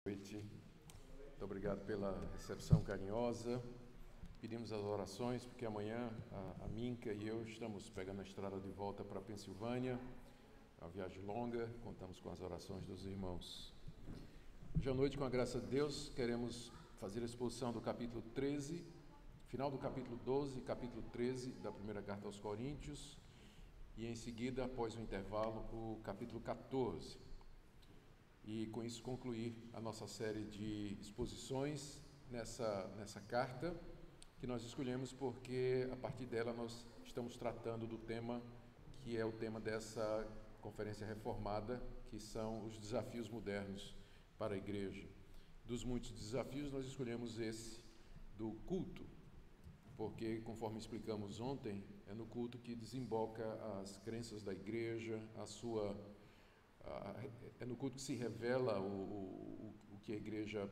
Noite. Muito obrigado pela recepção carinhosa. Pedimos as orações porque amanhã a Minka e eu estamos pegando a estrada de volta para a Pensilvânia. É uma viagem longa, contamos com as orações dos irmãos. Hoje à noite, com a graça de Deus, queremos fazer a exposição do capítulo 13, final do capítulo 12 e capítulo 13 da primeira carta aos Coríntios, e em seguida, após o intervalo, o capítulo 14. E com isso concluir a nossa série de exposições nessa carta, que nós escolhemos porque a partir dela nós estamos tratando do tema que é o tema dessa conferência reformada, que são os desafios modernos para a igreja. Dos muitos desafios, nós escolhemos esse do culto, porque, conforme explicamos ontem, é no culto que desemboca as crenças da igreja, é no culto que se revela o que a igreja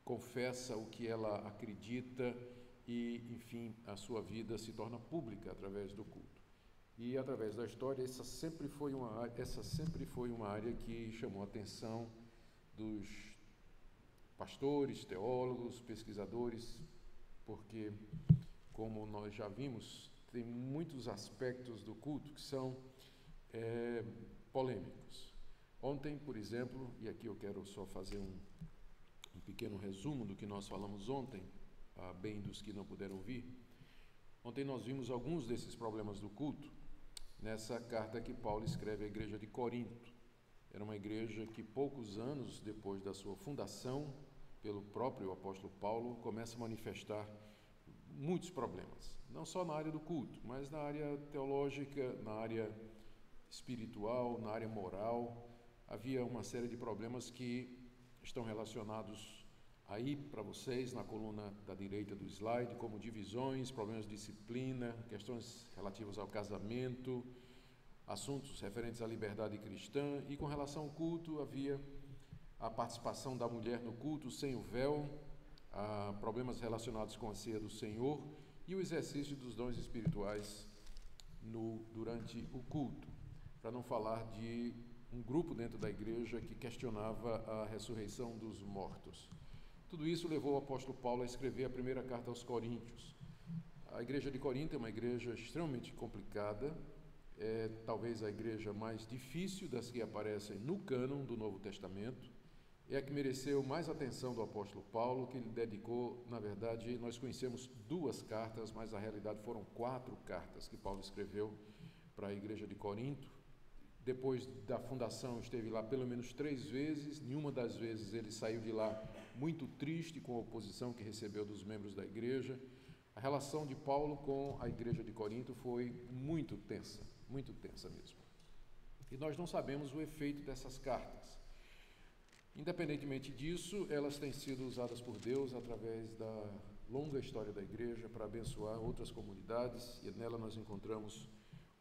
confessa, o que ela acredita e, enfim, a sua vida se torna pública através do culto. E, através da história, essa sempre foi uma área que chamou a atenção dos pastores, teólogos, pesquisadores, porque, como nós já vimos, tem muitos aspectos do culto que são polêmicos. Ontem, por exemplo, e aqui eu quero só fazer um pequeno resumo do que nós falamos ontem, bem dos que não puderam vir. Ontem nós vimos alguns desses problemas do culto nessa carta que Paulo escreve à igreja de Corinto. Era uma igreja que poucos anos depois da sua fundação pelo próprio apóstolo Paulo começa a manifestar muitos problemas, não só na área do culto, mas na área teológica, na área espiritual, na área moral. Havia uma série de problemas que estão relacionados aí para vocês na coluna da direita do slide, como divisões, problemas de disciplina, questões relativas ao casamento, assuntos referentes à liberdade cristã. E com relação ao culto, havia a participação da mulher no culto sem o véu, problemas relacionados com a ceia do Senhor e o exercício dos dons espirituais durante o culto, para não falar de um grupo dentro da igreja que questionava a ressurreição dos mortos. Tudo isso levou o apóstolo Paulo a escrever a primeira carta aos Coríntios. A igreja de Corinto é uma igreja extremamente complicada, é talvez a igreja mais difícil das que aparecem no cânon do Novo Testamento, é a que mereceu mais atenção do apóstolo Paulo, que lhe dedicou, na verdade, nós conhecemos 2 cartas, mas na realidade foram 4 cartas que Paulo escreveu para a igreja de Corinto. Depois da fundação esteve lá pelo menos 3 vezes, nenhuma das vezes ele saiu de lá muito triste com a oposição que recebeu dos membros da igreja. A relação de Paulo com a igreja de Corinto foi muito tensa mesmo. E nós não sabemos o efeito dessas cartas. Independentemente disso, elas têm sido usadas por Deus através da longa história da igreja para abençoar outras comunidades, e nela nós encontramos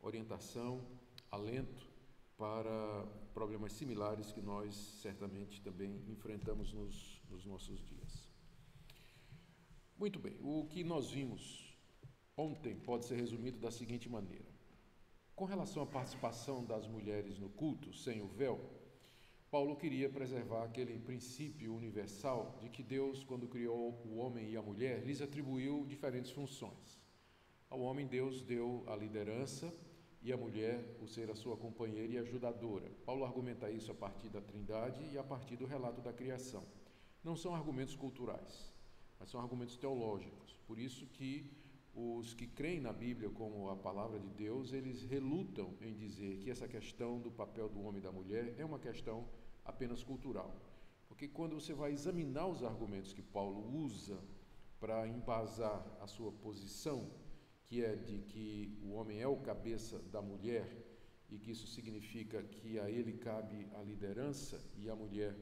orientação, alento para problemas similares que nós certamente também enfrentamos nos nossos dias. Muito bem, o que nós vimos ontem pode ser resumido da seguinte maneira. Com relação à participação das mulheres no culto sem o véu, Paulo queria preservar aquele princípio universal de que Deus, quando criou o homem e a mulher, lhes atribuiu diferentes funções. Ao homem, Deus deu a liderança e a mulher o ser a sua companheira e ajudadora. Paulo argumenta isso a partir da Trindade e a partir do relato da criação. Não são argumentos culturais, mas são argumentos teológicos. Por isso que os que creem na Bíblia como a palavra de Deus, eles relutam em dizer que essa questão do papel do homem e da mulher é uma questão apenas cultural. Porque quando você vai examinar os argumentos que Paulo usa para embasar a sua posição, que é de que o homem é o cabeça da mulher e que isso significa que a ele cabe a liderança e a mulher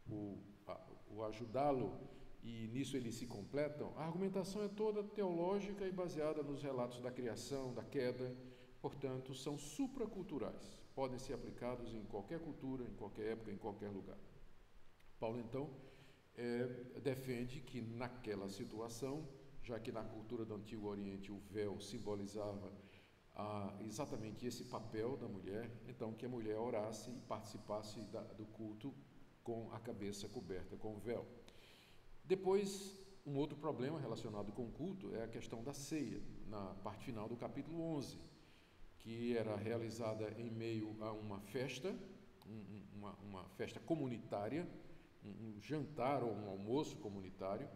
o ajudá-lo, e nisso eles se completam, a argumentação é toda teológica e baseada nos relatos da criação, da queda, portanto, são supraculturais, podem ser aplicados em qualquer cultura, em qualquer época, em qualquer lugar. Paulo, então, defende que naquela situação, já que na cultura do Antigo Oriente o véu simbolizava exatamente esse papel da mulher, então que a mulher orasse e participasse do culto com a cabeça coberta com o véu. Depois, um outro problema relacionado com o culto é a questão da ceia, na parte final do capítulo 11, que era realizada em meio a uma festa, uma festa comunitária, um jantar ou um almoço comunitário,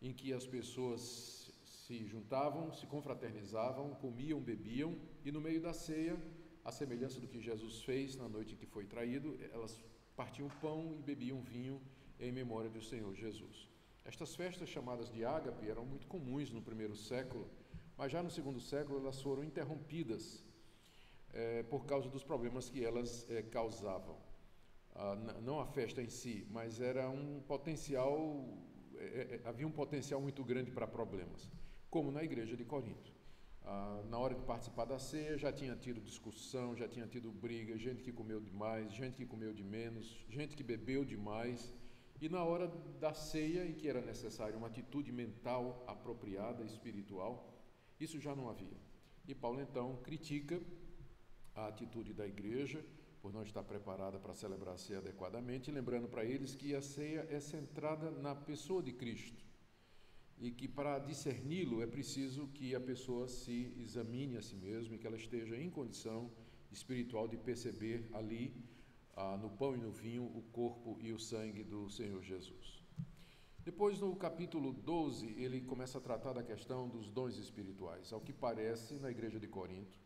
em que as pessoas se juntavam, se confraternizavam, comiam, bebiam, e no meio da ceia, à semelhança do que Jesus fez na noite que foi traído, elas partiam pão e bebiam vinho em memória do Senhor Jesus. Estas festas chamadas de ágape eram muito comuns no primeiro século, mas já no segundo século elas foram interrompidas por causa dos problemas que elas causavam. Não a festa em si, mas era um potencial, havia um potencial muito grande para problemas, como na igreja de Corinto. Na hora de participar da ceia já tinha tido discussão, já tinha tido briga, gente que comeu demais, gente que comeu de menos, gente que bebeu demais, e na hora da ceia, em que era necessária uma atitude mental apropriada, espiritual, isso já não havia. E Paulo então critica a atitude da igreja por não estar preparada para celebrar a ceia adequadamente, lembrando para eles que a ceia é centrada na pessoa de Cristo e que para discerni-lo é preciso que a pessoa se examine a si mesma e que ela esteja em condição espiritual de perceber ali no pão e no vinho o corpo e o sangue do Senhor Jesus. Depois, no capítulo 12, ele começa a tratar da questão dos dons espirituais. Ao que parece, na igreja de Corinto,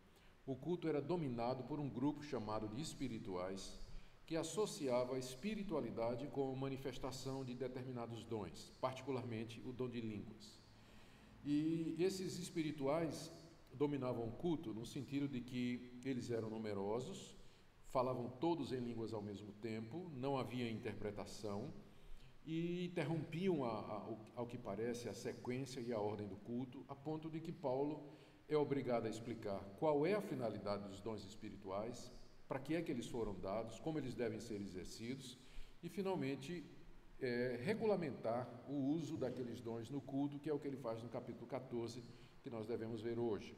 o culto era dominado por um grupo chamado de espirituais, que associava a espiritualidade com a manifestação de determinados dons, particularmente o dom de línguas. E esses espirituais dominavam o culto no sentido de que eles eram numerosos, falavam todos em línguas ao mesmo tempo, não havia interpretação e interrompiam, ao que parece, a sequência e a ordem do culto, a ponto de que Paulo é obrigado a explicar qual é a finalidade dos dons espirituais, para que é que eles foram dados, como eles devem ser exercidos e, finalmente, regulamentar o uso daqueles dons no culto, que é o que ele faz no capítulo 14, que nós devemos ver hoje.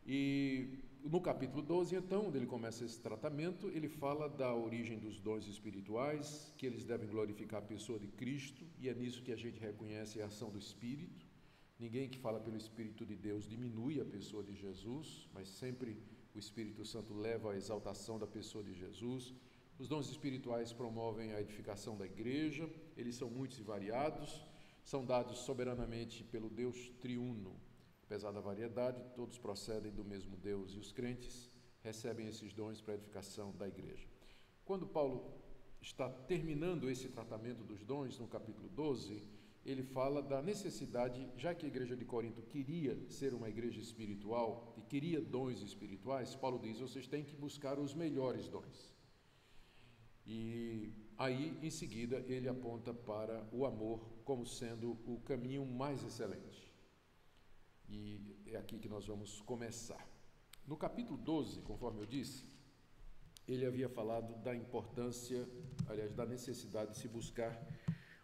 E no capítulo 12, então, onde ele começa esse tratamento, ele fala da origem dos dons espirituais, que eles devem glorificar a pessoa de Cristo, e é nisso que a gente reconhece a ação do Espírito. Ninguém que fala pelo Espírito de Deus diminui a pessoa de Jesus, mas sempre o Espírito Santo leva à exaltação da pessoa de Jesus. Os dons espirituais promovem a edificação da igreja, eles são muitos e variados, são dados soberanamente pelo Deus triuno. Apesar da variedade, todos procedem do mesmo Deus e os crentes recebem esses dons para a edificação da igreja. Quando Paulo está terminando esse tratamento dos dons, no capítulo 12, ele fala da necessidade, já que a igreja de Corinto queria ser uma igreja espiritual e queria dons espirituais, Paulo diz, vocês têm que buscar os melhores dons. E aí, em seguida, ele aponta para o amor como sendo o caminho mais excelente. E é aqui que nós vamos começar. No capítulo 12, conforme eu disse, ele havia falado da importância, aliás, da necessidade de se buscar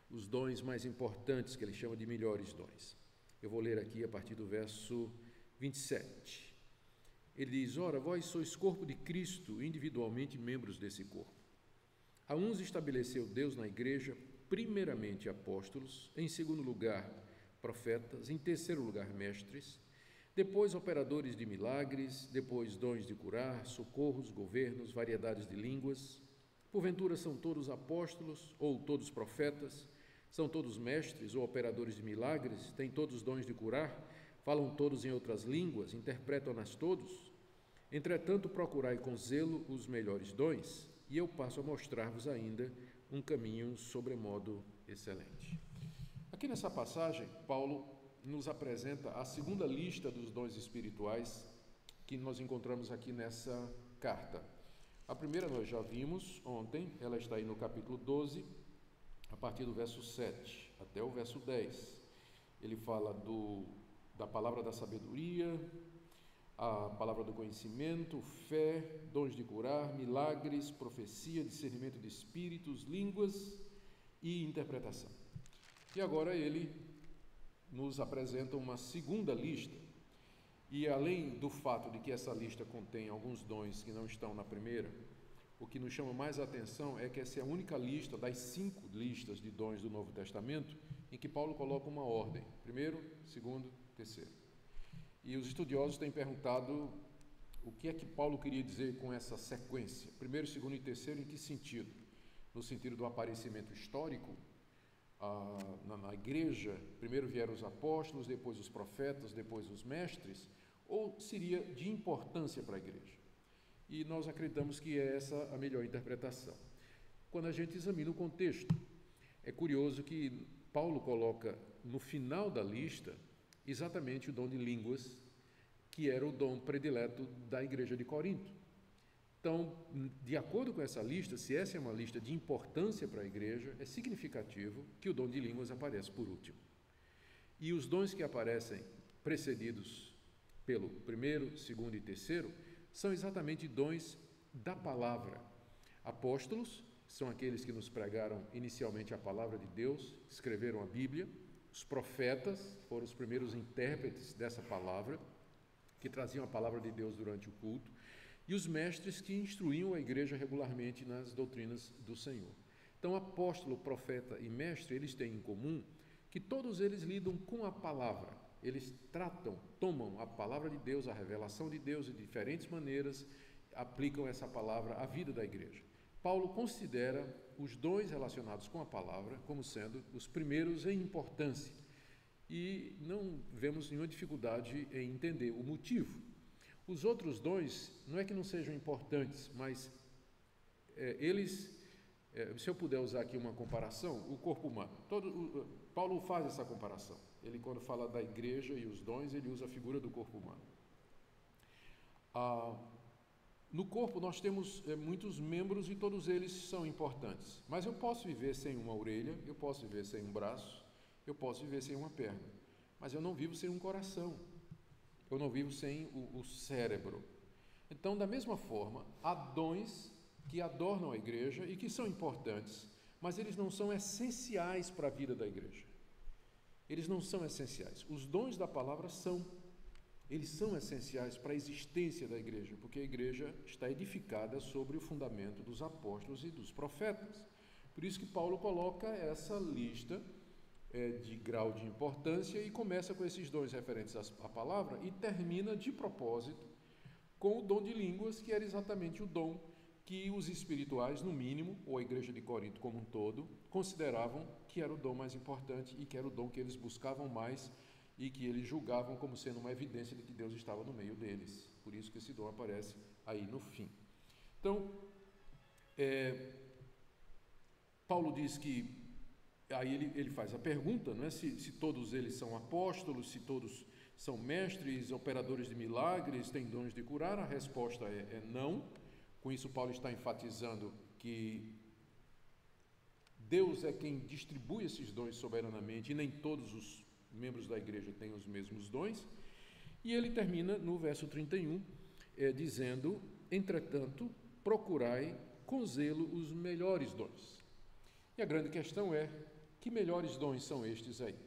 os dons mais importantes, que ele chama de melhores dons. Eu vou ler aqui a partir do verso 27. Ele diz, ora, vós sois corpo de Cristo, individualmente membros desse corpo. A uns estabeleceu Deus na igreja, primeiramente apóstolos, em segundo lugar profetas, em terceiro lugar mestres, depois operadores de milagres, depois dons de curar, socorros, governos, variedades de línguas. Porventura são todos apóstolos ou todos profetas, são todos mestres ou operadores de milagres, têm todos dons de curar, falam todos em outras línguas, interpretam-nas todos? Entretanto, procurai com zelo os melhores dons, e eu passo a mostrar-vos ainda um caminho sobremodo excelente. Aqui nessa passagem, Paulo nos apresenta a segunda lista dos dons espirituais que nós encontramos aqui nessa carta. A primeira nós já vimos ontem, ela está aí no capítulo 12, a partir do verso 7 até o verso 10. Ele fala da palavra da sabedoria, a palavra do conhecimento, fé, dons de curar, milagres, profecia, discernimento de espíritos, línguas e interpretação. E agora ele nos apresenta uma segunda lista, e além do fato de que essa lista contém alguns dons que não estão na primeira, o que nos chama mais a atenção é que essa é a única lista das 5 listas de dons do Novo Testamento em que Paulo coloca uma ordem: primeiro, segundo, terceiro. E os estudiosos têm perguntado o que é que Paulo queria dizer com essa sequência, primeiro, segundo e terceiro, em que sentido? No sentido do aparecimento histórico na igreja, primeiro vieram os apóstolos, depois os profetas, depois os mestres, ou seria de importância para a igreja? E nós acreditamos que é essa a melhor interpretação. Quando a gente examina o contexto, é curioso que Paulo coloca no final da lista exatamente o dom de línguas, que era o dom predileto da igreja de Corinto. Então, de acordo com essa lista, se essa é uma lista de importância para a igreja, é significativo que o dom de línguas aparece por último. E os dons que aparecem precedidos pelo primeiro, segundo e terceiro são exatamente dons da palavra. Apóstolos são aqueles que nos pregaram inicialmente a palavra de Deus, escreveram a Bíblia. Os profetas foram os primeiros intérpretes dessa palavra, que traziam a palavra de Deus durante o culto, e os mestres que instruíam a igreja regularmente nas doutrinas do Senhor. Então, apóstolo, profeta e mestre, eles têm em comum que todos eles lidam com a palavra. Eles tomam a palavra de Deus, a revelação de Deus de diferentes maneiras, aplicam essa palavra à vida da igreja. Paulo considera os dons relacionados com a palavra como sendo os primeiros em importância e não vemos nenhuma dificuldade em entender o motivo. Os outros dons não é que não sejam importantes, mas se eu puder usar aqui uma comparação, o corpo humano. Paulo faz essa comparação. Ele, quando fala da igreja e os dons, ele usa a figura do corpo humano. No corpo nós temos muitos membros e todos eles são importantes. Mas eu posso viver sem uma orelha, eu posso viver sem um braço, eu posso viver sem uma perna. Mas eu não vivo sem um coração. Eu não vivo sem o cérebro. Então, da mesma forma, há dons que adornam a igreja e que são importantes, mas eles não são essenciais para a vida da igreja. Eles não são essenciais. Os dons da palavra eles são essenciais para a existência da igreja, porque a igreja está edificada sobre o fundamento dos apóstolos e dos profetas. Por isso que Paulo coloca essa lista de grau de importância e começa com esses dons referentes à palavra e termina de propósito com o dom de línguas, que era exatamente o dom que os espirituais, no mínimo, ou a igreja de Corinto como um todo, consideravam que era o dom mais importante e que era o dom que eles buscavam mais e que eles julgavam como sendo uma evidência de que Deus estava no meio deles. Por isso que esse dom aparece aí no fim. Então, Paulo diz que, aí ele faz a pergunta, não é, se todos eles são apóstolos, se todos são mestres, operadores de milagres, têm dons de curar. A resposta é não. Com isso, Paulo está enfatizando que Deus é quem distribui esses dons soberanamente e nem todos os membros da igreja têm os mesmos dons. E ele termina no verso 31, dizendo: entretanto, procurai com zelo os melhores dons. E a grande questão é: que melhores dons são estes aí?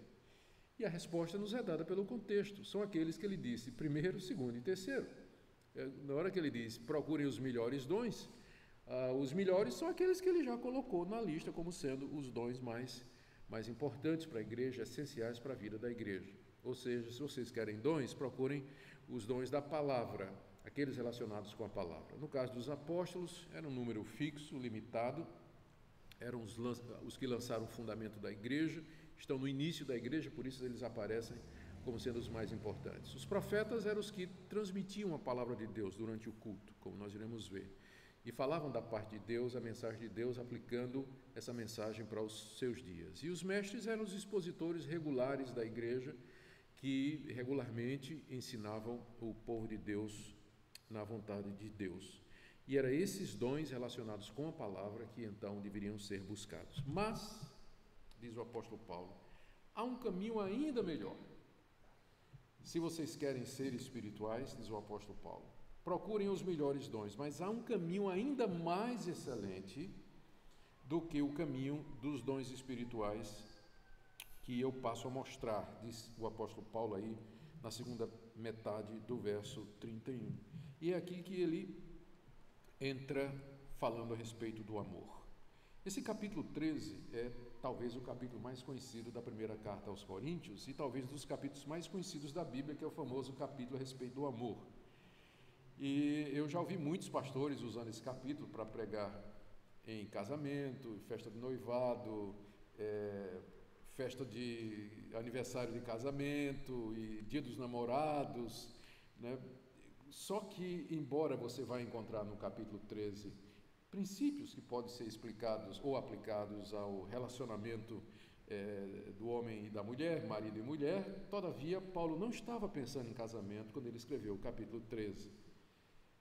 E a resposta nos é dada pelo contexto. São aqueles que ele disse primeiro, segundo e terceiro. Na hora que ele diz procurem os melhores dons, os melhores são aqueles que ele já colocou na lista como sendo os dons mais importantes para a igreja, essenciais para a vida da igreja. Ou seja, se vocês querem dons, procurem os dons da palavra, aqueles relacionados com a palavra. No caso dos apóstolos, era um número fixo, limitado, eram os que lançaram o fundamento da igreja, estão no início da igreja, por isso eles aparecem como sendo os mais importantes. Os profetas eram os que transmitiam a palavra de Deus durante o culto, como nós iremos ver, e falavam da parte de Deus, a mensagem de Deus, aplicando essa mensagem para os seus dias. E os mestres eram os expositores regulares da igreja, que regularmente ensinavam o povo de Deus na vontade de Deus. E eram esses dons relacionados com a palavra que então deveriam ser buscados. Mas, diz o apóstolo Paulo, há um caminho ainda melhor. Se vocês querem ser espirituais, diz o apóstolo Paulo, procurem os melhores dons, mas há um caminho ainda mais excelente do que o caminho dos dons espirituais que eu passo a mostrar, diz o apóstolo Paulo aí na segunda metade do verso 31. E é aqui que ele entra falando a respeito do amor. Esse capítulo 13 é talvez o capítulo mais conhecido da primeira carta aos Coríntios e talvez dos capítulos mais conhecidos da Bíblia, que é o famoso capítulo a respeito do amor. E eu já ouvi muitos pastores usando esse capítulo para pregar em casamento, festa de noivado, festa de aniversário de casamento e dia dos namorados, né? Só que, embora você vá encontrar no capítulo 13 princípios que podem ser explicados ou aplicados ao relacionamento do homem e da mulher, marido e mulher, todavia Paulo não estava pensando em casamento quando ele escreveu o capítulo 13.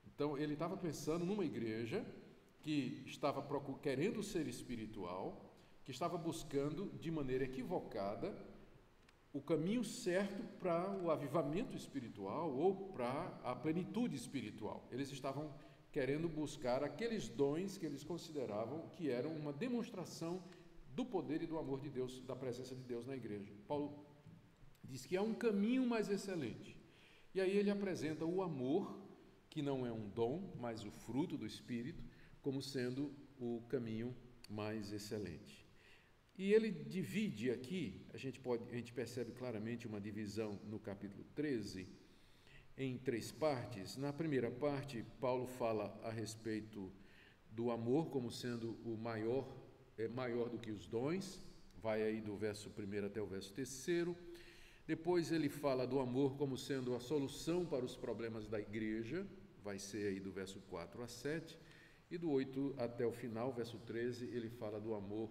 Então ele estava pensando numa igreja que estava querendo ser espiritual, que estava buscando de maneira equivocada o caminho certo para o avivamento espiritual ou para a plenitude espiritual. Eles estavam querendo buscar aqueles dons que eles consideravam que eram uma demonstração do poder e do amor de Deus, da presença de Deus na igreja. Paulo diz que há um caminho mais excelente. E aí ele apresenta o amor, que não é um dom, mas o fruto do Espírito, como sendo o caminho mais excelente. E ele divide aqui, a gente percebe claramente uma divisão no capítulo 13, em 3 partes. Na primeira parte, Paulo fala a respeito do amor como sendo o maior do que os dons, vai aí do verso 1 até o verso 3. Depois ele fala do amor como sendo a solução para os problemas da igreja, vai ser aí do verso 4 a 7, e do 8 até o final, verso 13, ele fala do amor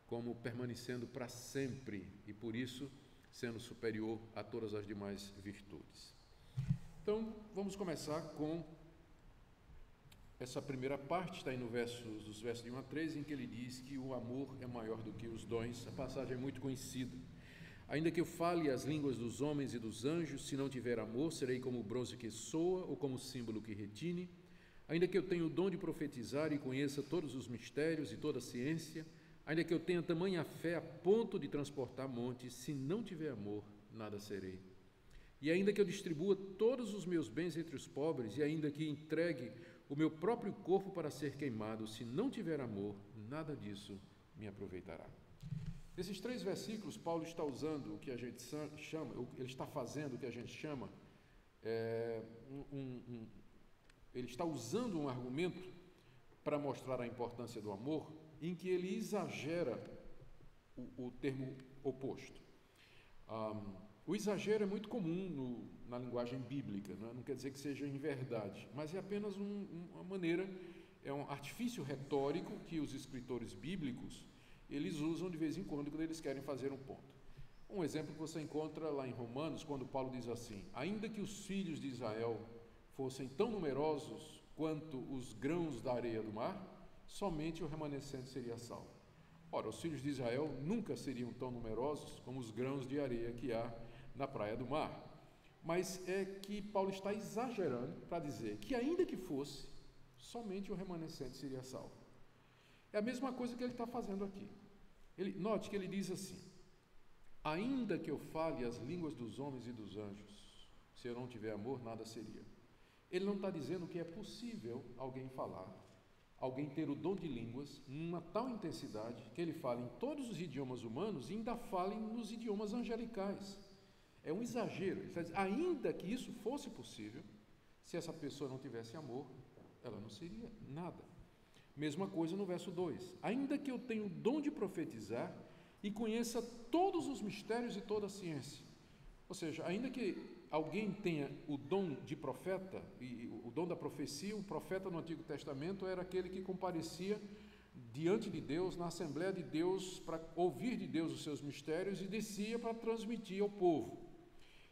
como permanecendo para sempre e por isso sendo superior a todas as demais virtudes. Então, vamos começar com essa primeira parte, está aí dos versos de 1 a 3, em que ele diz que o amor é maior do que os dons. A passagem é muito conhecida. Ainda que eu fale as línguas dos homens e dos anjos, se não tiver amor, serei como o bronze que soa ou como o símbolo que retine. Ainda que eu tenha o dom de profetizar e conheça todos os mistérios e toda a ciência, ainda que eu tenha tamanha fé a ponto de transportar montes, se não tiver amor, nada serei. E ainda que eu distribua todos os meus bens entre os pobres, e ainda que entregue o meu próprio corpo para ser queimado, se não tiver amor, nada disso me aproveitará. Nesses 3 versículos, Paulo está usando o que a gente chama, ele está fazendo o que a gente chama, ele está usando um argumento para mostrar a importância do amor, em que ele exagera o termo oposto. O exagero é muito comum na linguagem bíblica, não quer dizer que seja em verdade, mas é apenas uma maneira, é um artifício retórico que os escritores bíblicos eles usam de vez em quando eles querem fazer um ponto. Um exemplo que você encontra lá em Romanos, quando Paulo diz assim: ainda que os filhos de Israel fossem tão numerosos quanto os grãos da areia do mar, somente o remanescente seria salvo. Ora, os filhos de Israel nunca seriam tão numerosos como os grãos de areia que há na praia do mar. Mas é que Paulo está exagerando para dizer que ainda que fosse, somente o remanescente seria salvo. É a mesma coisa que ele está fazendo aqui. Note que ele diz assim: ainda que eu fale as línguas dos homens e dos anjos, se eu não tiver amor, nada seria. Ele não está dizendo que é possível alguém falar, alguém ter o dom de línguas numa tal intensidade que ele fale em todos os idiomas humanos e ainda fale nos idiomas angelicais. É um exagero. Ele está dizendo, ainda que isso fosse possível, se essa pessoa não tivesse amor, ela não seria nada. Mesma coisa no verso 2. Ainda que eu tenha o dom de profetizar e conheça todos os mistérios e toda a ciência. Ou seja, ainda que alguém tenha o dom de profeta, e o dom da profecia, o profeta no Antigo Testamento era aquele que comparecia diante de Deus, na Assembleia de Deus, para ouvir de Deus os seus mistérios e descia para transmitir ao povo.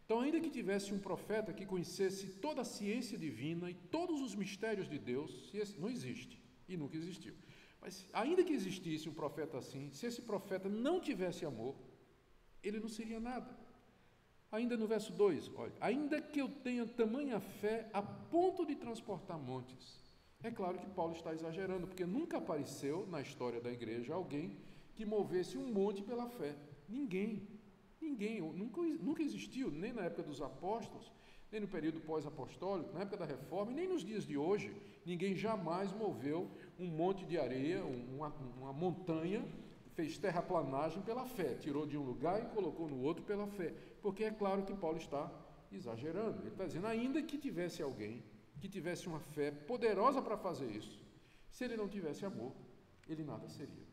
Então, ainda que tivesse um profeta que conhecesse toda a ciência divina e todos os mistérios de Deus, não existe. E nunca existiu. Mas ainda que existisse um profeta assim, se esse profeta não tivesse amor, ele não seria nada. Ainda no verso 2, olha, ainda que eu tenha tamanha fé a ponto de transportar montes. É claro que Paulo está exagerando, porque nunca apareceu na história da igreja alguém que movesse um monte pela fé. Ninguém, nunca existiu, nem na época dos apóstolos, nem no período pós-apostólico, na época da Reforma, e nem nos dias de hoje, ninguém jamais moveu um monte de areia, uma montanha, fez terraplanagem pela fé, tirou de um lugar e colocou no outro pela fé, porque é claro que Paulo está exagerando. Ele está dizendo, ainda que tivesse alguém que tivesse uma fé poderosa para fazer isso, se ele não tivesse amor, ele nada seria.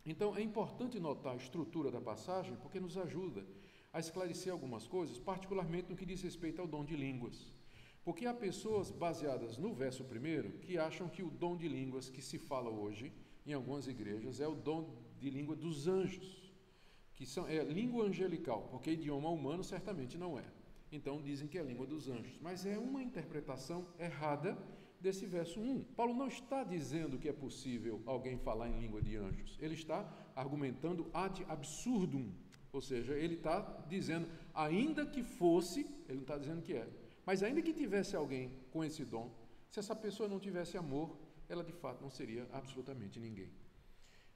Então, é importante notar a estrutura da passagem, porque nos ajuda a esclarecer algumas coisas, particularmente no que diz respeito ao dom de línguas. Porque há pessoas baseadas no verso 1 que acham que o dom de línguas que se fala hoje em algumas igrejas é o dom de língua dos anjos, que é língua angelical, porque idioma humano certamente não é. Então dizem que é a língua dos anjos, mas é uma interpretação errada desse verso 1. Paulo não está dizendo que é possível alguém falar em língua de anjos, ele está argumentando ad absurdum, ou seja, ele está dizendo, ainda que fosse, ele não está dizendo que é, mas ainda que tivesse alguém com esse dom, se essa pessoa não tivesse amor, ela de fato não seria absolutamente ninguém.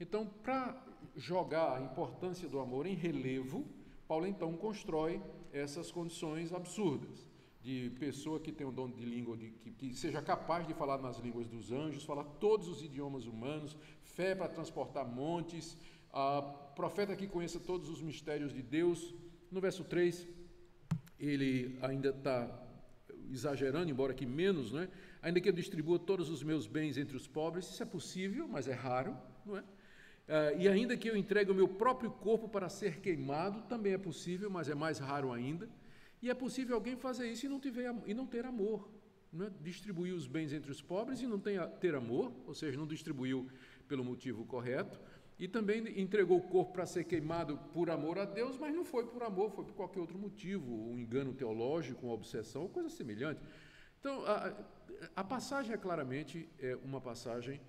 Então, para jogar a importância do amor em relevo, Paulo então constrói essas condições absurdas, de pessoa que tem um dom de língua, que seja capaz de falar nas línguas dos anjos, falar todos os idiomas humanos, fé para transportar montes, profeta que conheça todos os mistérios de Deus. No verso 3, ele ainda está exagerando, embora que menos, não é? Ainda que eu distribua todos os meus bens entre os pobres, isso é possível, mas é raro, não é? E ainda que eu entregue o meu próprio corpo para ser queimado, também é possível, mas é mais raro ainda. E é possível alguém fazer isso e não ter amor, não é? Distribuir os bens entre os pobres e não ter amor, ou seja, não distribuiu pelo motivo correto, e também entregou o corpo para ser queimado por amor a Deus, mas não foi por amor, foi por qualquer outro motivo, um engano teológico, uma obsessão, ou coisa semelhante. Então, a passagem claramente uma passagem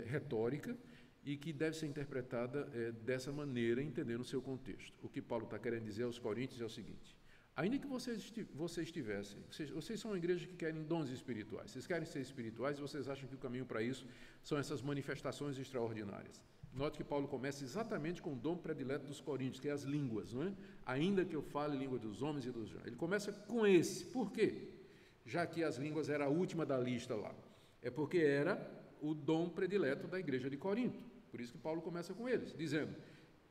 retórica e que deve ser interpretada dessa maneira, entendendo o seu contexto. O que Paulo está querendo dizer aos Coríntios é o seguinte: ainda que vocês tivessem, vocês são uma igreja que querem dons espirituais, vocês querem ser espirituais e vocês acham que o caminho para isso são essas manifestações extraordinárias. Note que Paulo começa exatamente com o dom predileto dos coríntios, que é as línguas, não é? Ainda que eu fale língua dos homens e dos anjos. Ele começa com esse. Por quê? Já que as línguas era a última da lista lá. É porque era o dom predileto da igreja de Corinto. Por isso que Paulo começa com eles, dizendo,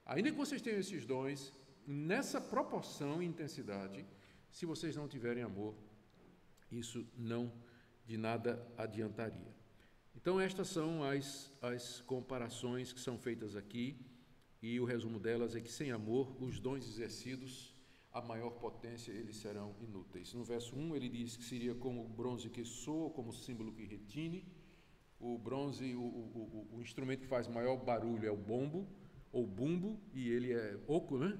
ainda que vocês tenham esses dons, nessa proporção e intensidade, se vocês não tiverem amor, isso não de nada adiantaria. Então, estas são as comparações que são feitas aqui, e o resumo delas é que, sem amor, os dons exercidos, a maior potência, eles serão inúteis. No verso 1, ele diz que seria como o bronze que soa, como o símbolo que retine. O bronze, o instrumento que faz maior barulho é o bombo, ou bumbo, e ele é oco, né?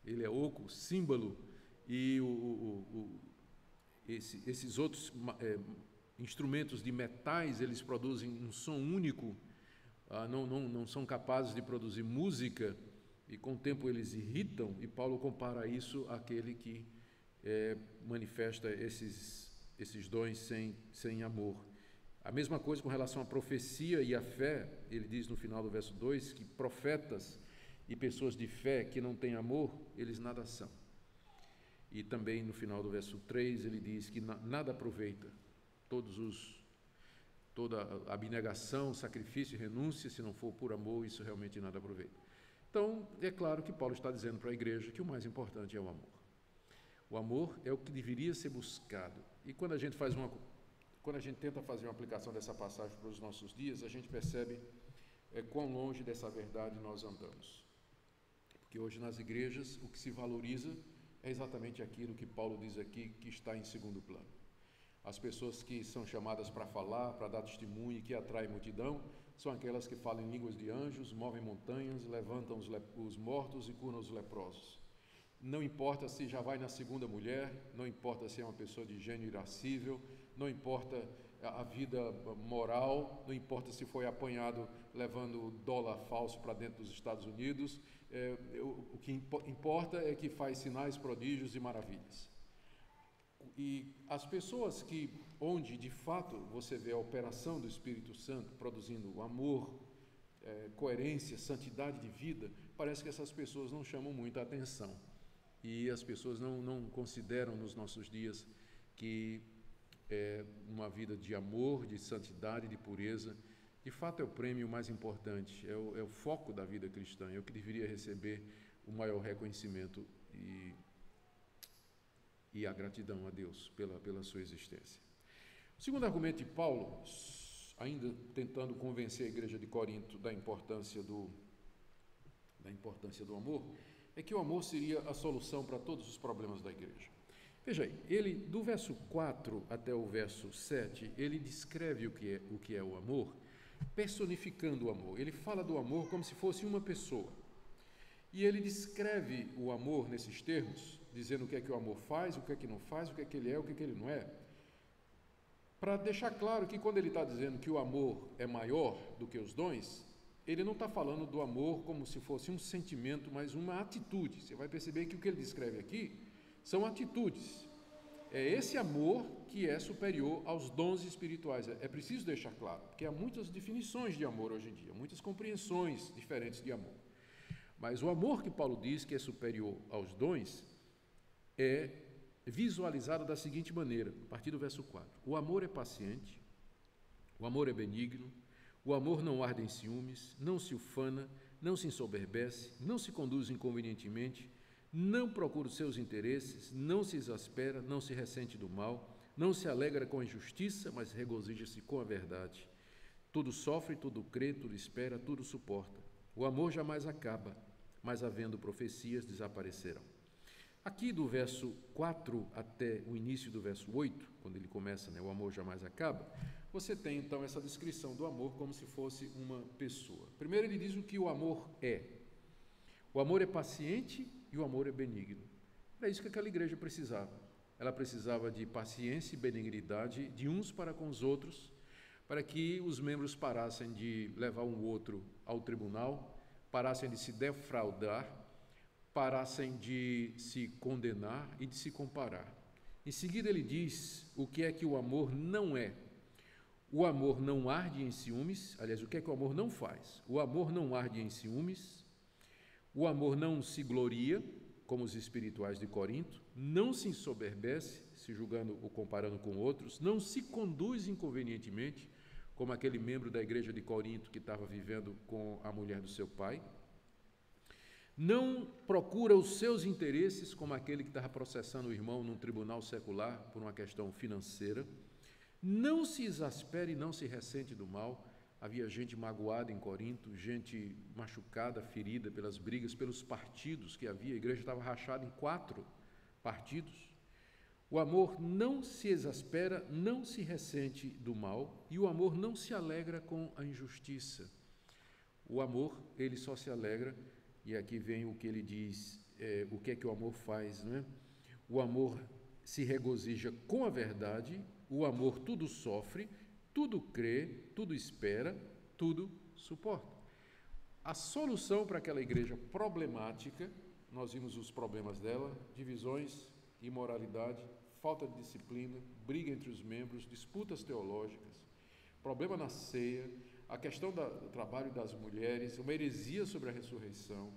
Ele é oco, símbolo, e esses outros instrumentos de metais, eles produzem um som único, não são capazes de produzir música, e com o tempo eles irritam, e Paulo compara isso àquele que manifesta esses dons sem amor. A mesma coisa com relação à profecia e à fé, ele diz no final do verso 2, que profetas e pessoas de fé que não têm amor, eles nada são. E também no final do verso 3, ele diz que nada aproveita, toda a abnegação, sacrifício e renúncia, se não for por amor, isso realmente nada aproveita. Então, é claro que Paulo está dizendo para a igreja que o mais importante é o amor. O amor é o que deveria ser buscado. E quando a gente tenta fazer uma aplicação dessa passagem para os nossos dias, a gente percebe quão longe dessa verdade nós andamos. Porque hoje nas igrejas o que se valoriza é exatamente aquilo que Paulo diz aqui, que está em segundo plano. As pessoas que são chamadas para falar, para dar testemunho e que atraem multidão, são aquelas que falam em línguas de anjos, movem montanhas, levantam os mortos e curam os leprosos. Não importa se já vai na segunda mulher, não importa se é uma pessoa de gênio irascível, não importa a vida moral, não importa se foi apanhado levando dólar falso para dentro dos Estados Unidos, o que importa é que faz sinais, prodígios e maravilhas. E as pessoas onde de fato você vê a operação do Espírito Santo produzindo amor, coerência, santidade de vida, parece que essas pessoas não chamam muita atenção. e as pessoas não consideram nos nossos dias que uma vida de amor, de santidade, de pureza, de fato é o prêmio mais importante, é o foco da vida cristã, é o que deveria receber o maior reconhecimento e a gratidão a Deus pela sua existência. O segundo argumento de Paulo, ainda tentando convencer a igreja de Corinto da importância do amor, é que o amor seria a solução para todos os problemas da igreja. Veja aí, ele, do verso 4 até o verso 7, ele descreve o que é o amor, personificando o amor. Ele fala do amor como se fosse uma pessoa. E ele descreve o amor nesses termos, dizendo o que é que o amor faz, o que é que não faz, o que é que ele é, o que é que ele não é, para deixar claro que quando ele está dizendo que o amor é maior do que os dons, ele não está falando do amor como se fosse um sentimento, mas uma atitude. Você vai perceber que o que ele descreve aqui são atitudes. É esse amor que é superior aos dons espirituais. É preciso deixar claro, porque há muitas definições de amor hoje em dia, muitas compreensões diferentes de amor. Mas o amor que Paulo diz que é superior aos dons é visualizado da seguinte maneira, a partir do verso 4. O amor é paciente, o amor é benigno, o amor não arde em ciúmes, não se ufana, não se ensoberbece, não se conduz inconvenientemente, não procura os seus interesses, não se exaspera, não se ressente do mal, não se alegra com a injustiça, mas regozija-se com a verdade. Tudo sofre, tudo crê, tudo espera, tudo suporta. O amor jamais acaba, mas havendo profecias desaparecerão. Aqui do verso 4 até o início do verso 8, quando ele começa, o amor jamais acaba, você tem então essa descrição do amor como se fosse uma pessoa. Primeiro ele diz o que o amor é. O amor é paciente e o amor é benigno. Era isso que aquela igreja precisava. Ela precisava de paciência e benignidade de uns para com os outros, para que os membros parassem de levar um outro ao tribunal, parassem de se defraudar, parassem de se condenar e de se comparar. Em seguida ele diz o que é que o amor não é. O amor não arde em ciúmes, aliás, o que é que o amor não faz? O amor não arde em ciúmes, o amor não se gloria, como os espirituais de Corinto, não se ensoberbece, se julgando ou comparando com outros, não se conduz inconvenientemente, como aquele membro da igreja de Corinto que estava vivendo com a mulher do seu pai, não procura os seus interesses, como aquele que estava processando o irmão num tribunal secular por uma questão financeira, não se exaspera e não se ressente do mal. Havia gente magoada em Corinto, gente machucada, ferida pelas brigas, pelos partidos que havia. A igreja estava rachada em 4 partidos. O amor não se exaspera, não se ressente do mal, e o amor não se alegra com a injustiça. O amor, ele só se alegra. E aqui vem o que ele diz, o que é que o amor faz, não é? O amor se regozija com a verdade, o amor tudo sofre, tudo crê, tudo espera, tudo suporta. A solução para aquela igreja problemática, nós vimos os problemas dela, divisões, imoralidade, falta de disciplina, briga entre os membros, disputas teológicas, problema na ceia, a questão do trabalho das mulheres, uma heresia sobre a ressurreição,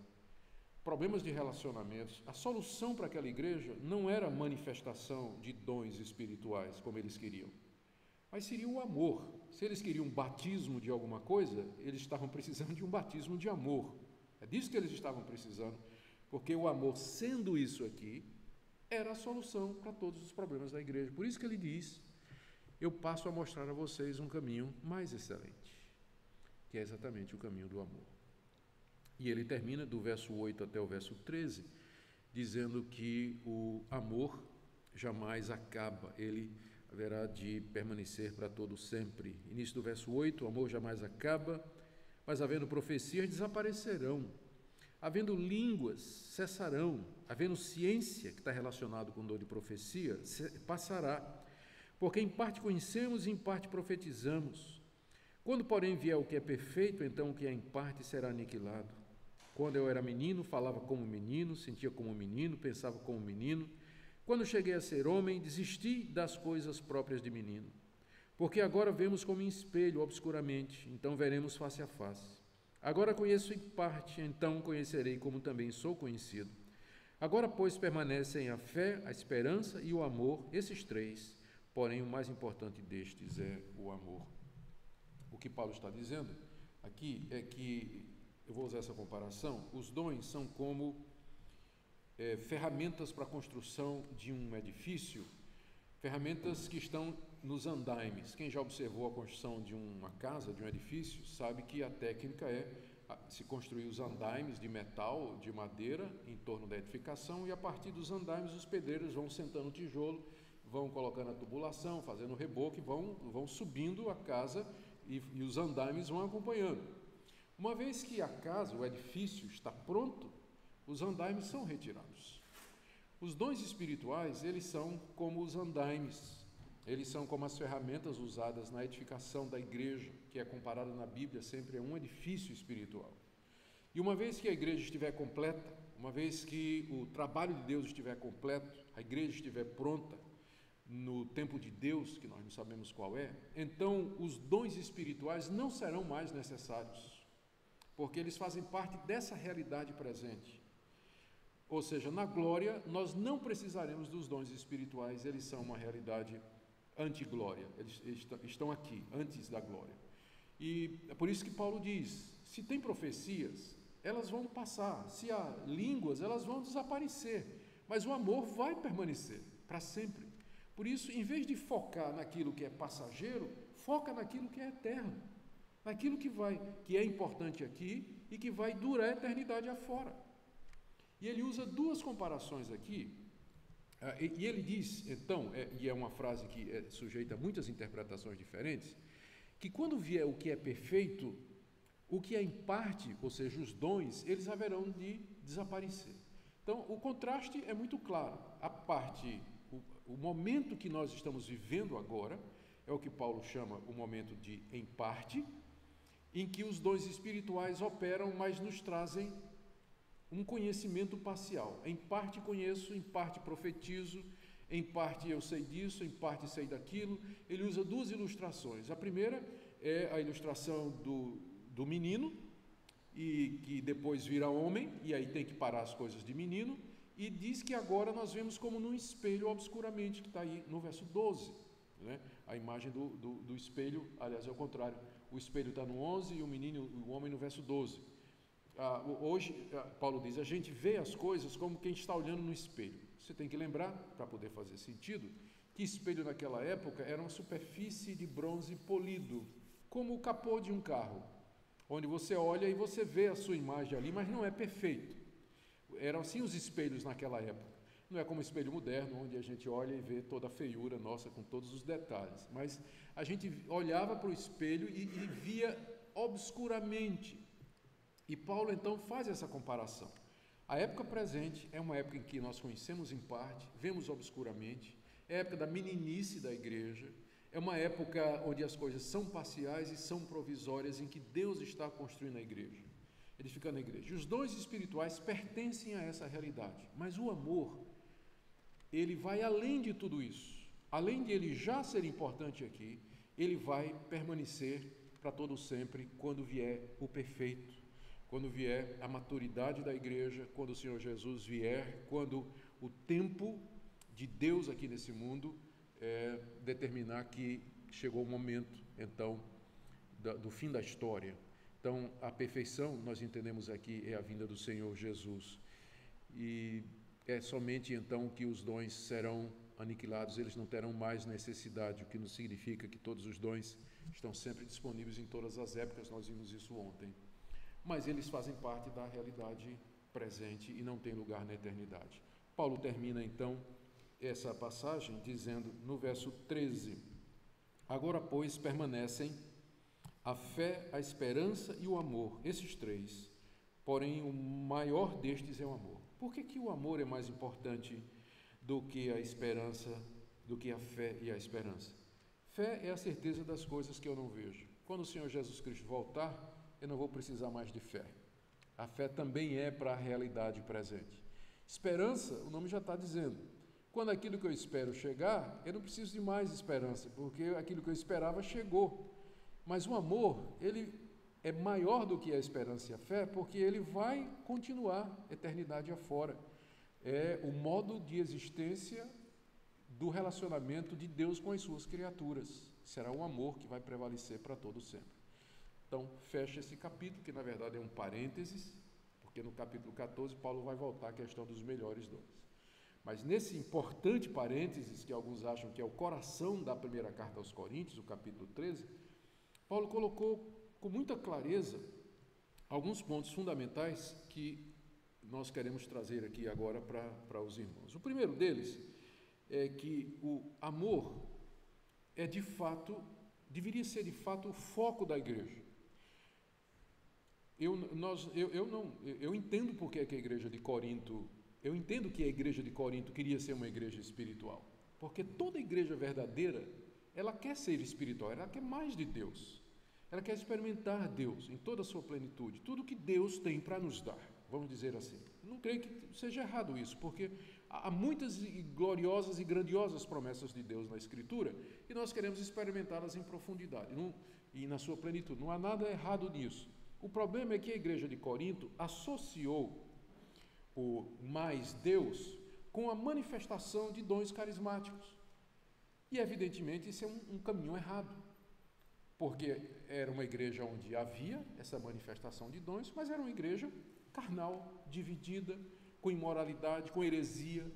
problemas de relacionamentos. A solução para aquela igreja não era a manifestação de dons espirituais, como eles queriam, mas seria o amor. Se eles queriam um batismo de alguma coisa, eles estavam precisando de um batismo de amor. É disso que eles estavam precisando, porque o amor, sendo isso aqui, era a solução para todos os problemas da igreja. Por isso que ele diz, eu passo a mostrar a vocês um caminho mais excelente, que é exatamente o caminho do amor. E ele termina do verso 8 até o verso 13, dizendo que o amor jamais acaba, ele haverá de permanecer para todo sempre. Início do verso 8, o amor jamais acaba, mas havendo profecias desaparecerão, havendo línguas cessarão, havendo ciência, que está relacionado com o dom de profecia, passará, porque em parte conhecemos e em parte profetizamos. Quando, porém, vier o que é perfeito, então o que é em parte será aniquilado. Quando eu era menino, falava como menino, sentia como menino, pensava como menino. Quando cheguei a ser homem, desisti das coisas próprias de menino. Porque agora vemos como em espelho, obscuramente, então veremos face a face. Agora conheço em parte, então conhecerei como também sou conhecido. Agora, pois, permanecem a fé, a esperança e o amor, esses três, porém o mais importante destes é o amor. O que Paulo está dizendo aqui é que, eu vou usar essa comparação, os dons são como ferramentas para a construção de um edifício, ferramentas que estão nos andaimes. Quem já observou a construção de uma casa, de um edifício, sabe que a técnica é se construir os andaimes de metal, de madeira, em torno da edificação, e a partir dos andaimes os pedreiros vão sentando o tijolo, vão colocando a tubulação, fazendo o reboco, e vão subindo a casa e os andaimes vão acompanhando. Uma vez que a casa, o edifício está pronto, os andaimes são retirados. Os dons espirituais, eles são como os andaimes, eles são como as ferramentas usadas na edificação da igreja, que é comparada na Bíblia sempre a um edifício espiritual. E uma vez que a igreja estiver completa, uma vez que o trabalho de Deus estiver completo, a igreja estiver pronta, no tempo de Deus, que nós não sabemos qual é, então os dons espirituais não serão mais necessários, porque eles fazem parte dessa realidade presente. Ou seja, na glória, nós não precisaremos dos dons espirituais, eles são uma realidade anti-glória, eles estão aqui, antes da glória. E é por isso que Paulo diz, se tem profecias, elas vão passar, se há línguas, elas vão desaparecer, mas o amor vai permanecer para sempre. Por isso, em vez de focar naquilo que é passageiro, foca naquilo que é eterno, naquilo que é importante aqui e que vai durar a eternidade afora. E ele usa duas comparações aqui, e ele diz, então, e é uma frase que é sujeita a muitas interpretações diferentes, que quando vier o que é perfeito, o que é em parte, ou seja, os dons, eles haverão de desaparecer. Então, o contraste é muito claro. A parte, o momento que nós estamos vivendo agora, é o que Paulo chama o momento de em parte, em que os dons espirituais operam, mas nos trazem um conhecimento parcial. Em parte conheço, em parte profetizo, em parte eu sei disso, em parte sei daquilo. Ele usa duas ilustrações. A primeira é a ilustração do menino, e que depois vira homem, e aí tem que parar as coisas de menino, e diz que agora nós vemos como num espelho obscuramente, que está aí no verso 12. Né? A imagem do espelho, aliás, é o contrário. O espelho está no 11 e o homem no verso 12. Hoje, Paulo diz, a gente vê as coisas como quem está olhando no espelho. Você tem que lembrar, para poder fazer sentido, que espelho naquela época era uma superfície de bronze polido, como o capô de um carro, onde você olha e você vê a sua imagem ali, mas não é perfeito. Eram assim os espelhos naquela época. Não é como o espelho moderno, onde a gente olha e vê toda a feiura nossa, com todos os detalhes. Mas a gente olhava para o espelho e via obscuramente. E Paulo, então, faz essa comparação. A época presente é uma época em que nós conhecemos em parte, vemos obscuramente, é a época da meninice da igreja, é uma época onde as coisas são parciais e são provisórias, em que Deus está construindo a igreja, edificando a igreja. E os dons espirituais pertencem a essa realidade, mas o amor, ele vai além de tudo isso. Além de ele já ser importante aqui, ele vai permanecer para todo sempre quando vier o perfeito. Quando vier a maturidade da igreja, quando o Senhor Jesus vier, quando o tempo de Deus aqui nesse mundo determinar que chegou o momento, então, do fim da história. Então, a perfeição, nós entendemos aqui, é a vinda do Senhor Jesus. E é somente então que os dons serão aniquilados, eles não terão mais necessidade, o que não significa que todos os dons estão sempre disponíveis em todas as épocas, nós vimos isso ontem. Mas eles fazem parte da realidade presente e não têm lugar na eternidade. Paulo termina, então, essa passagem dizendo, no verso 13, agora, pois, permanecem a fé, a esperança e o amor, esses três, porém o maior destes é o amor. Por que o amor é mais importante do que a esperança, do que a fé e a esperança? Fé é a certeza das coisas que eu não vejo. Quando o Senhor Jesus Cristo voltar, eu não vou precisar mais de fé. A fé também é para a realidade presente. Esperança, o nome já está dizendo. Quando aquilo que eu espero chegar, eu não preciso de mais esperança, porque aquilo que eu esperava chegou. Mas o amor, ele é maior do que a esperança e a fé, porque ele vai continuar eternidade afora. é o modo de existência do relacionamento de Deus com as suas criaturas. Será o amor que vai prevalecer para todo sempre. Então, fecha esse capítulo, que na verdade é um parênteses, porque no capítulo 14 Paulo vai voltar à questão dos melhores dons. Mas nesse importante parênteses, que alguns acham que é o coração da primeira carta aos Coríntios, o capítulo 13, Paulo colocou com muita clareza alguns pontos fundamentais que nós queremos trazer aqui agora para os irmãos. O primeiro deles é que o amor é de fato, deveria ser de fato o foco da igreja. Eu entendo porque é que a igreja de Corinto, eu entendo que a igreja de Corinto queria ser uma igreja espiritual, porque toda igreja verdadeira, ela quer ser espiritual, ela quer mais de Deus, ela quer experimentar Deus em toda a sua plenitude, tudo que Deus tem para nos dar, vamos dizer assim. Não creio que seja errado isso, porque há muitas gloriosas e grandiosas promessas de Deus na Escritura e nós queremos experimentá-las em profundidade e na sua plenitude. Não há nada errado nisso. O problema é que a igreja de Corinto associou o mais Deus com a manifestação de dons carismáticos. E, evidentemente, isso é um caminho errado, porque era uma igreja onde havia essa manifestação de dons, mas era uma igreja carnal, dividida, com imoralidade, com heresia.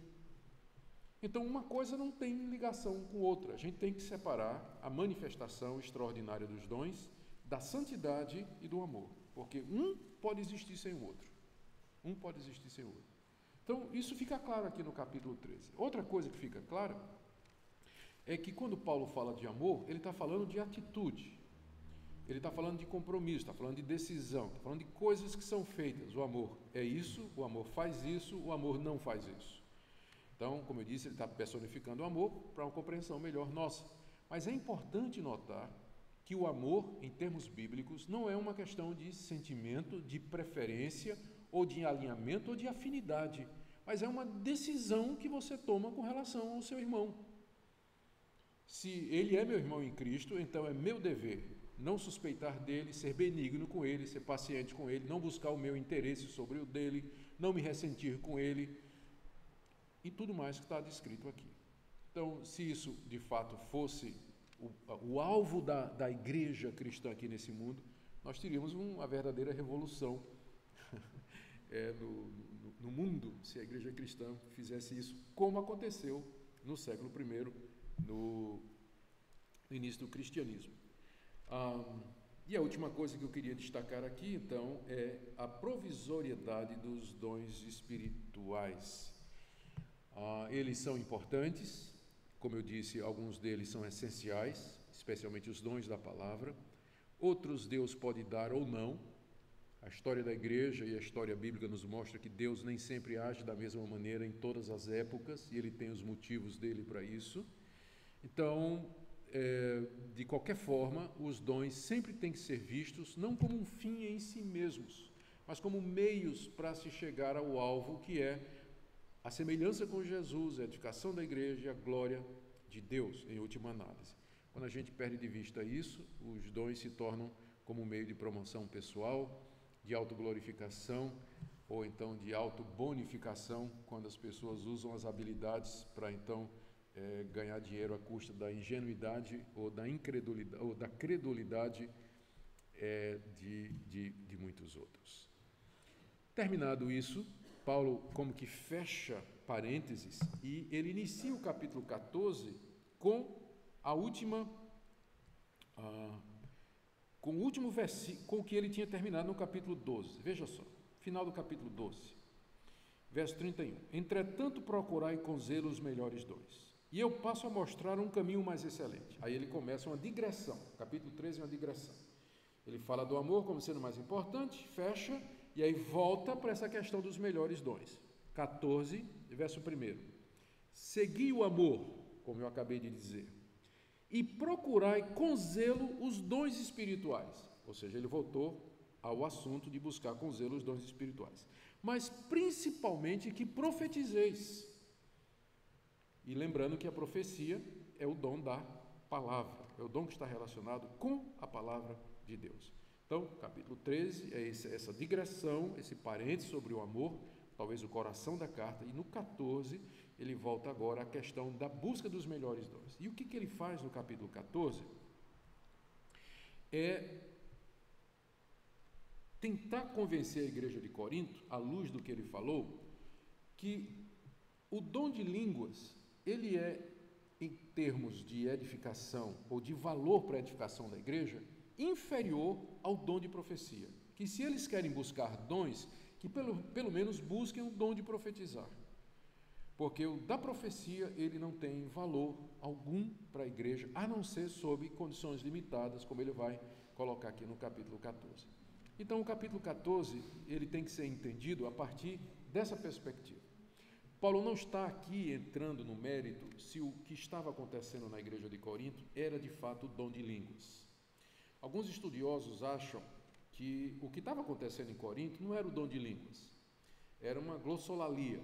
Então, uma coisa não tem ligação com outra. A gente tem que separar a manifestação extraordinária dos dons da santidade e do amor, porque um pode existir sem o outro. Um pode existir sem o outro. Então, isso fica claro aqui no capítulo 13. Outra coisa que fica clara é que quando Paulo fala de amor, ele está falando de atitude, ele está falando de compromisso, está falando de decisão, está falando de coisas que são feitas. O amor é isso, o amor faz isso, o amor não faz isso. Então, como eu disse, ele está personificando o amor para uma compreensão melhor nossa. Mas é importante notar que o amor, em termos bíblicos, não é uma questão de sentimento, de preferência, ou de alinhamento, ou de afinidade, mas é uma decisão que você toma com relação ao seu irmão. Se ele é meu irmão em Cristo, então é meu dever não suspeitar dele, ser benigno com ele, ser paciente com ele, não buscar o meu interesse sobre o dele, não me ressentir com ele, e tudo mais que está descrito aqui. Então, se isso de fato fosse o alvo da igreja cristã aqui nesse mundo, nós teríamos uma verdadeira revolução no mundo, se a igreja cristã fizesse isso, como aconteceu no século I, no início do cristianismo. E a última coisa que eu queria destacar aqui, então, é a provisoriedade dos dons espirituais. Eles são importantes, como eu disse, alguns deles são essenciais, especialmente os dons da palavra. Outros Deus pode dar ou não. A história da igreja e a história bíblica nos mostra que Deus nem sempre age da mesma maneira em todas as épocas, e Ele tem os motivos dele para isso. Então, de qualquer forma, os dons sempre têm que ser vistos não como um fim em si mesmos, mas como meios para se chegar ao alvo, que é a semelhança com Jesus, a edificação da igreja e a glória de Deus, em última análise. Quando a gente perde de vista isso, os dons se tornam como um meio de promoção pessoal, de autoglorificação, ou então de autobonificação, quando as pessoas usam as habilidades para então ganhar dinheiro à custa da ingenuidade ou da incredulidade ou da credulidade de muitos outros. Terminado isso, Paulo como que fecha parênteses e ele inicia o capítulo 14 com a última com o último versículo com que ele tinha terminado no capítulo 12. Veja só, final do capítulo 12, verso 31. Entretanto, procurai com zelo os melhores dons. E eu passo a mostrar um caminho mais excelente. Aí ele começa uma digressão. Capítulo 13 é uma digressão. Ele fala do amor como sendo mais importante, fecha, e aí volta para essa questão dos melhores dons. 14, verso 1. Segui o amor, como eu acabei de dizer, e procurai com zelo os dons espirituais. Ou seja, ele voltou ao assunto de buscar com zelo os dons espirituais. Mas principalmente que profetizeis. E lembrando que a profecia é o dom da palavra, é o dom que está relacionado com a palavra de Deus. Então, capítulo 13 é essa digressão, esse parênteses sobre o amor, talvez o coração da carta, e no 14 ele volta agora à questão da busca dos melhores dons. E o que ele faz no capítulo 14? É tentar convencer a igreja de Corinto, à luz do que ele falou, que o dom de línguas, ele é, em termos de edificação ou de valor para a edificação da igreja, inferior ao dom de profecia. Que se eles querem buscar dons, que pelo menos busquem o dom de profetizar. Porque o da profecia, ele não tem valor algum para a igreja, a não ser sob condições limitadas, como ele vai colocar aqui no capítulo 14. Então, o capítulo 14, ele tem que ser entendido a partir dessa perspectiva. Paulo não está aqui entrando no mérito se o que estava acontecendo na igreja de Corinto era de fato o dom de línguas. Alguns estudiosos acham que o que estava acontecendo em Corinto não era o dom de línguas, era uma glossolalia,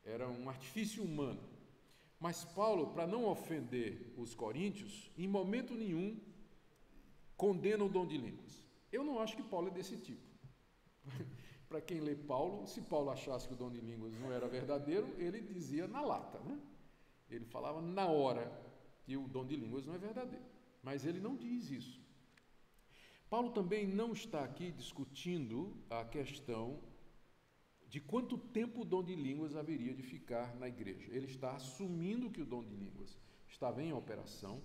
era um artifício humano. Mas Paulo, para não ofender os coríntios, em momento nenhum condena o dom de línguas. Eu não acho que Paulo é desse tipo. Para quem lê Paulo, se Paulo achasse que o dom de línguas não era verdadeiro, ele dizia na lata, né? Ele falava na hora que o dom de línguas não é verdadeiro. Mas ele não diz isso. Paulo também não está aqui discutindo a questão de quanto tempo o dom de línguas haveria de ficar na igreja. Ele está assumindo que o dom de línguas estava em operação,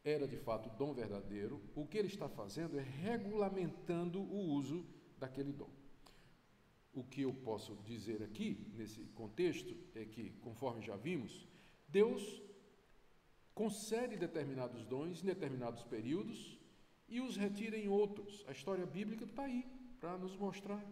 era de fato dom verdadeiro. O que ele está fazendo é regulamentando o uso daquele dom. O que eu posso dizer aqui, nesse contexto, é que, conforme já vimos, Deus concede determinados dons em determinados períodos e os retira em outros. A história bíblica está aí para nos mostrar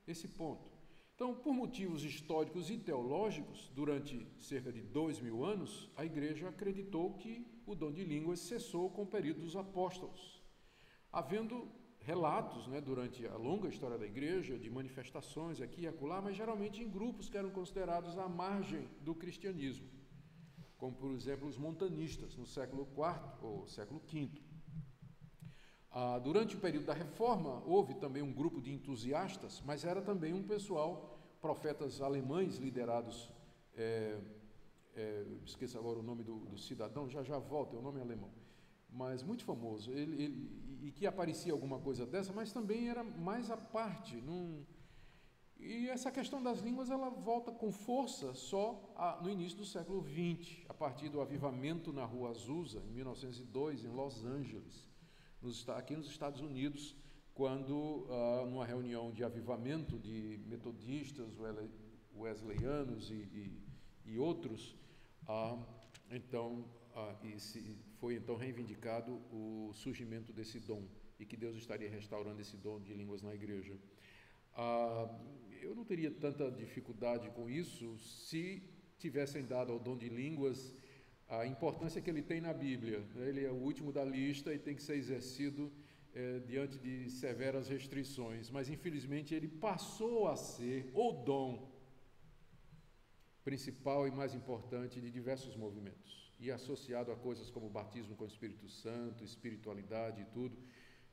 esse ponto. Então, por motivos históricos e teológicos, durante cerca de 2000 anos, a igreja acreditou que o dom de línguas cessou com o período dos apóstolos, havendo relatos, durante a longa história da igreja, de manifestações aqui e acolá, mas geralmente em grupos que eram considerados à margem do cristianismo, como, por exemplo, os montanistas, no século IV ou século V. Durante o período da Reforma, houve também um grupo de entusiastas, mas era também um pessoal, profetas alemães liderados, esqueço agora o nome do cidadão, já volto, é o nome alemão, mas muito famoso, e que aparecia alguma coisa dessa, mas também era mais à parte. E essa questão das línguas, ela volta com força só no início do século XX, a partir do avivamento na Rua Azusa, em 1902, em Los Angeles, aqui nos Estados Unidos, quando, numa reunião de avivamento de metodistas, wesleyanos e outros, foi então reivindicado o surgimento desse dom e que Deus estaria restaurando esse dom de línguas na igreja. Eu não teria tanta dificuldade com isso se tivessem dado ao dom de línguas a importância que ele tem na Bíblia. Ele é o último da lista e tem que ser exercido diante de severas restrições, mas infelizmente ele passou a ser o dom principal e mais importante de diversos movimentos, e associado a coisas como batismo com o Espírito Santo, espiritualidade e tudo,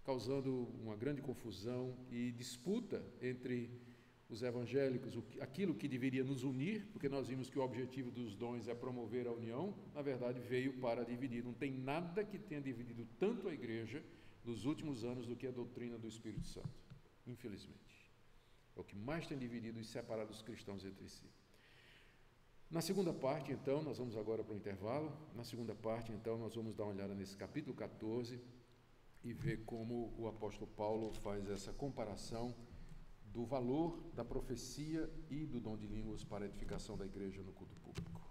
causando uma grande confusão e disputa entre os evangélicos, aquilo que deveria nos unir, porque nós vimos que o objetivo dos dons é promover a união, na verdade veio para dividir. Não tem nada que tenha dividido tanto a igreja nos últimos anos do que a doutrina do Espírito Santo, infelizmente. É o que mais tem dividido e separado os cristãos entre si. Na segunda parte, então, nós vamos agora para o intervalo. Na segunda parte, então, nós vamos dar uma olhada nesse capítulo 14 e ver como o apóstolo Paulo faz essa comparação do valor da profecia e do dom de línguas para a edificação da igreja no culto público.